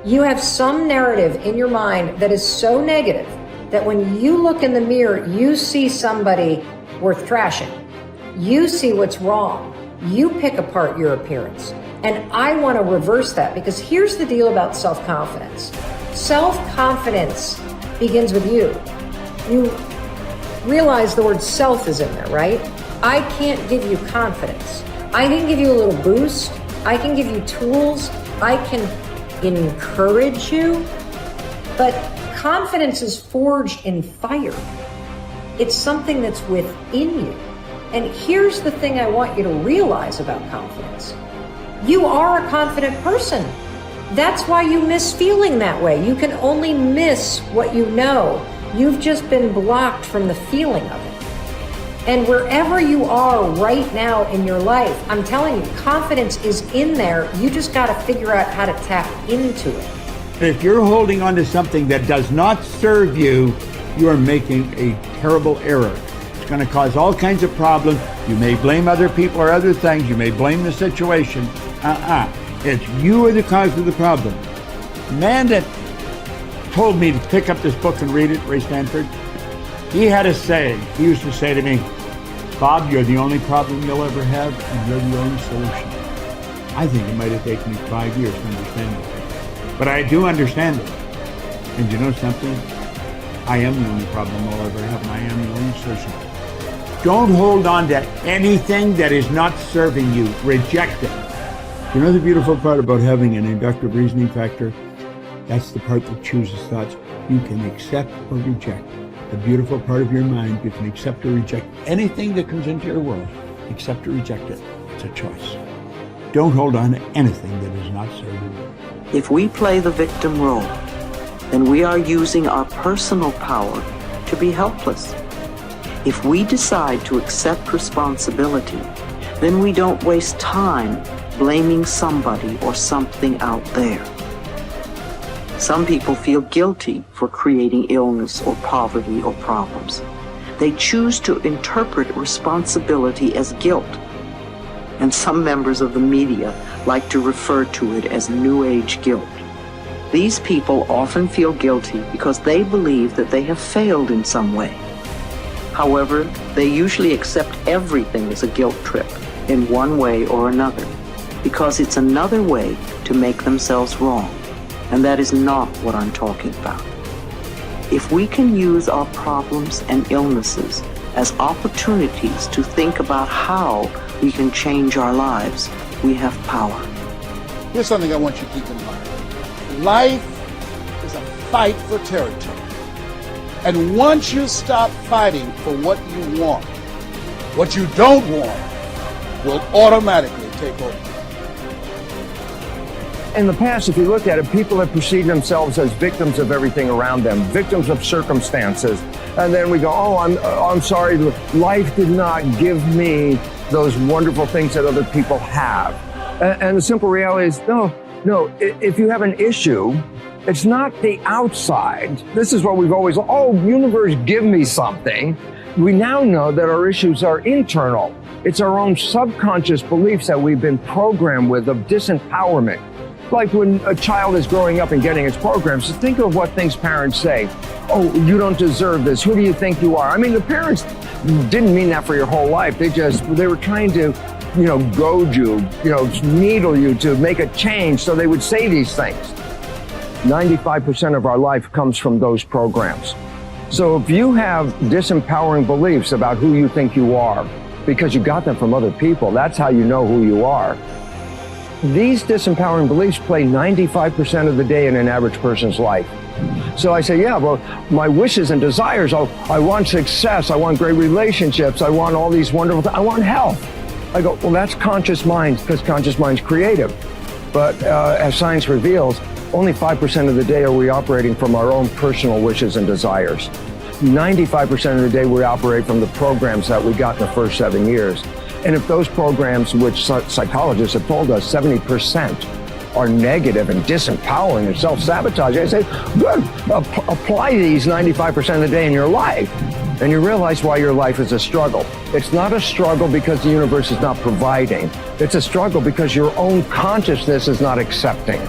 You have some narrative in your mind that is so negative that when you look in the mirror, you see somebody worth trashing. You see what's wrong. You pick apart your appearance. And I want to reverse that, because here's the deal about self-confidence. Self-confidence begins with you. You realize the word self is in there, right? I can't give you confidence. I can give you a little boost. I can give you tools. I can encourage you. But confidence is forged in fire. It's something that's within you. And here's the thing I want you to realize about confidence. You are a confident person. That's why you miss feeling that way. You can only miss what you know. You've just been blocked from the feeling of it. And wherever you are right now in your life, I'm telling you, confidence is in there. You just got to figure out how to tap into it. If you're holding on to something that does not serve you, you are making a terrible error. It's going to cause all kinds of problems. You may blame other people or other things. You may blame the situation. It's you are the cause of the problem. The man that told me to pick up this book and read it, Ray Stanford, he had a saying. He used to say to me, Bob, you're the only problem you'll ever have, and you're the only solution. I think it might have taken me 5 years to understand it. But I do understand it. And you know something? I am the only problem I'll ever have, and I am the only solution. Don't hold on to anything that is not serving you. Reject it. You know the beautiful part about having an inductive reasoning factor? That's the part that chooses thoughts. You can accept or reject. The beautiful part of your mind, you can accept or reject anything that comes into your world. Accept or reject it. It's a choice. Don't hold on to anything that is not serving you. If we play the victim role, then we are using our personal power to be helpless. If we decide to accept responsibility, then we don't waste time blaming somebody or something out there. Some people feel guilty for creating illness or poverty or problems. They choose to interpret responsibility as guilt. And some members of the media like to refer to it as New Age guilt. These people often feel guilty because they believe that they have failed in some way. However, they usually accept everything as a guilt trip in one way or another, because it's another way to make themselves wrong. And that is not what I'm talking about. If we can use our problems and illnesses as opportunities to think about how we can change our lives, we have power. Here's something I want you to keep in mind. Life is a fight for territory. And once you stop fighting for what you want, what you don't want will automatically take over. In the past, if you look at it, people have perceived themselves as victims of everything around them, victims of circumstances. And then we go, I'm sorry, life did not give me those wonderful things that other people have. And the simple reality is, no, if you have an issue, it's not the outside. This is what we've always, universe, give me something. We now know that our issues are internal. It's our own subconscious beliefs that we've been programmed with of disempowerment. Like when a child is growing up and getting its programs, so think of what things parents say. Oh, you don't deserve this. Who do you think you are? I mean, the parents didn't mean that for your whole life. They were trying to, goad you, needle you to make a change. So they would say these things. 95% of our life comes from those programs. So if you have disempowering beliefs about who you think you are, because you got them from other people, that's how you know who you are. These disempowering beliefs play 95% of the day in an average person's life. So I say, my wishes and desires, I want success, I want great relationships, I want all these wonderful things, I want health. I go, that's conscious mind, because conscious mind's creative. But as science reveals, only 5% of the day are we operating from our own personal wishes and desires. 95% of the day we operate from the programs that we got in the first 7 years. And if those programs, which psychologists have told us 70% are negative and disempowering and self-sabotaging, I say, good, apply these 95% of the day in your life. And you realize why your life is a struggle. It's not a struggle because the universe is not providing. It's a struggle because your own consciousness is not accepting.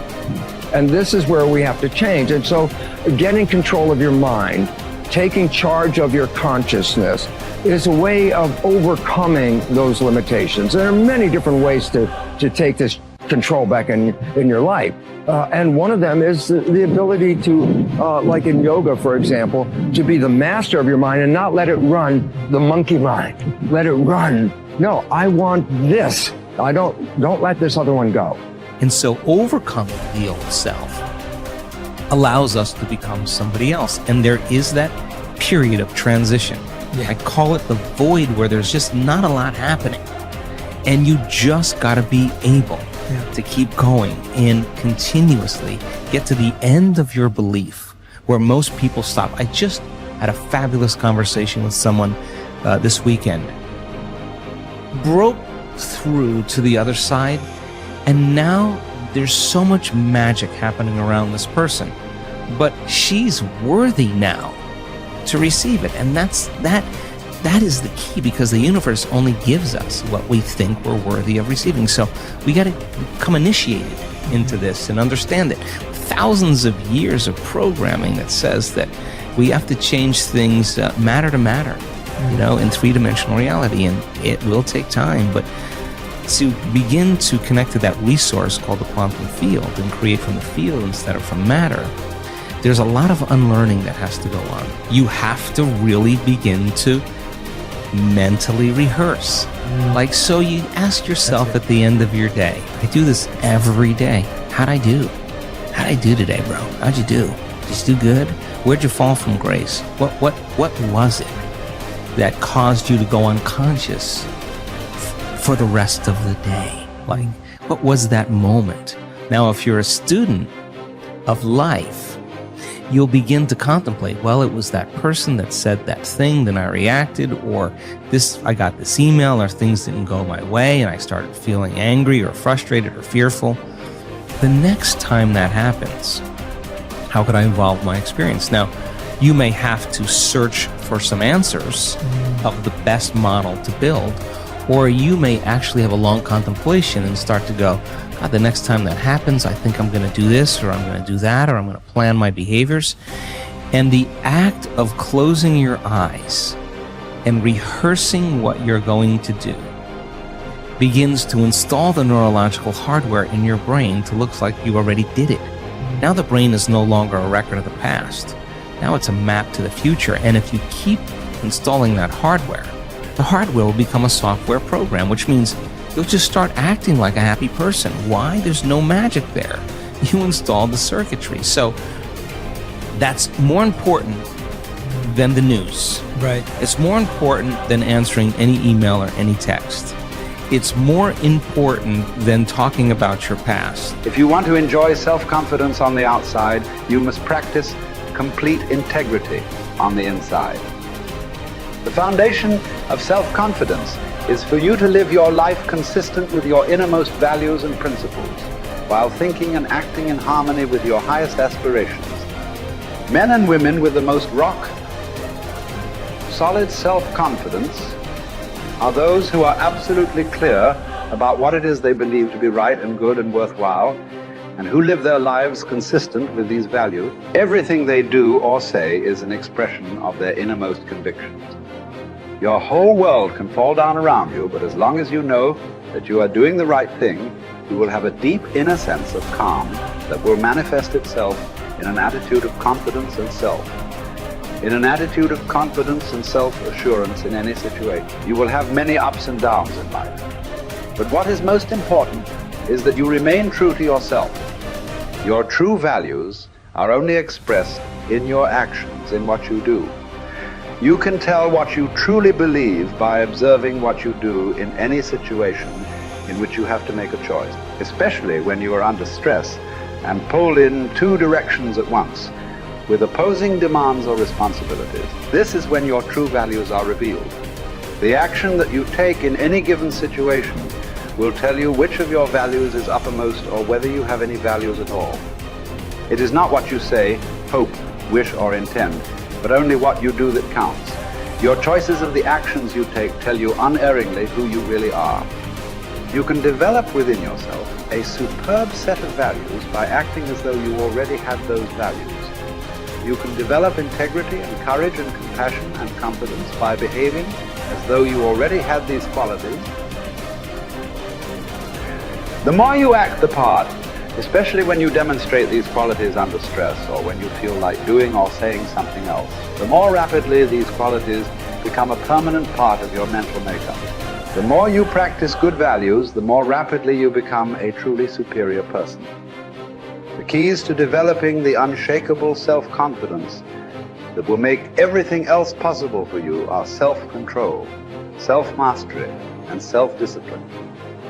And this is where we have to change. And so getting control of your mind, taking charge of your consciousness is a way of overcoming those limitations. There are many different ways to take this control back in your life. And one of them is the ability to, like in yoga, for example, to be the master of your mind and not let it run the monkey mind. Let it run. No, I want this. Don't let this other one go. And so overcoming the old self allows us to become somebody else. And there is that period of transition. I call it the void, where there's just not a lot happening. And you just got to be able to keep going and continuously get to the end of your belief, where most people stop. I just had a fabulous conversation with someone this weekend. Broke through to the other side, and now there's so much magic happening around this person, but she's worthy now to receive it. And that is the key, because the universe only gives us what we think we're worthy of receiving. So we got to become initiated into this and understand it. Thousands of years of programming that says that we have to change things matter to matter, in three-dimensional reality, and it will take time. But to begin to connect to that resource called the quantum field and create from the field instead of from matter, there's a lot of unlearning that has to go on. You have to really begin to mentally rehearse. Like, so you ask yourself at the end of your day, I do this every day. How'd I do? How'd I do today, bro? How'd you do? Did you do good? Where'd you fall from grace? What was it that caused you to go unconscious for the rest of the day? Like, what was that moment? Now, if you're a student of life, you'll begin to contemplate, well, it was that person that said that thing, then I reacted, or I got this email, or things didn't go my way, and I started feeling angry or frustrated or fearful. The next time that happens, how could I evolve my experience? Now, you may have to search for some answers of the best model to build, or you may actually have a long contemplation and start to go, God, the next time that happens, I think I'm going to do this, or I'm going to do that, or I'm going to plan my behaviors. And the act of closing your eyes and rehearsing what you're going to do begins to install the neurological hardware in your brain to look like you already did it. Now the brain is no longer a record of the past. Now it's a map to the future. And if you keep installing that hardware, the hardware will become a software program, which means you'll just start acting like a happy person. Why? There's no magic there. You installed the circuitry. So that's more important than the news. Right. It's more important than answering any email or any text. It's more important than talking about your past. If you want to enjoy self-confidence on the outside, you must practice complete integrity on the inside. The foundation of self-confidence is for you to live your life consistent with your innermost values and principles, while thinking and acting in harmony with your highest aspirations. Men and women with the most solid self-confidence are those who are absolutely clear about what it is they believe to be right and good and worthwhile, and who live their lives consistent with these values. Everything they do or say is an expression of their innermost convictions. Your whole world can fall down around you, but as long as you know that you are doing the right thing, you will have a deep inner sense of calm that will manifest itself in an attitude of confidence and self-assurance in any situation. You will have many ups and downs in life. But what is most important is that you remain true to yourself. Your true values are only expressed in your actions, in what you do. You can tell what you truly believe by observing what you do in any situation in which you have to make a choice, especially when you are under stress and pulled in two directions at once, with opposing demands or responsibilities. This is when your true values are revealed. The action that you take in any given situation will tell you which of your values is uppermost or whether you have any values at all. It is not what you say, hope, wish, or intend, but only what you do that counts. Your choices of the actions you take tell you unerringly who you really are. You can develop within yourself a superb set of values by acting as though you already had those values. You can develop integrity and courage and compassion and confidence by behaving as though you already had these qualities. The more you act the part, especially when you demonstrate these qualities under stress or when you feel like doing or saying something else, the more rapidly these qualities become a permanent part of your mental makeup. The more you practice good values, the more rapidly you become a truly superior person. The keys to developing the unshakable self-confidence that will make everything else possible for you are self-control, self-mastery, and self-discipline.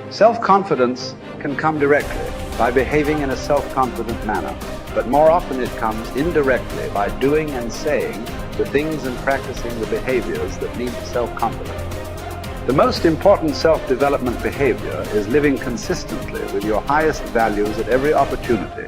Self-confidence can come directly by behaving in a self-confident manner, but more often it comes indirectly by doing and saying the things and practicing the behaviors that lead to self-confidence. The most important self-development behavior is living consistently with your highest values at every opportunity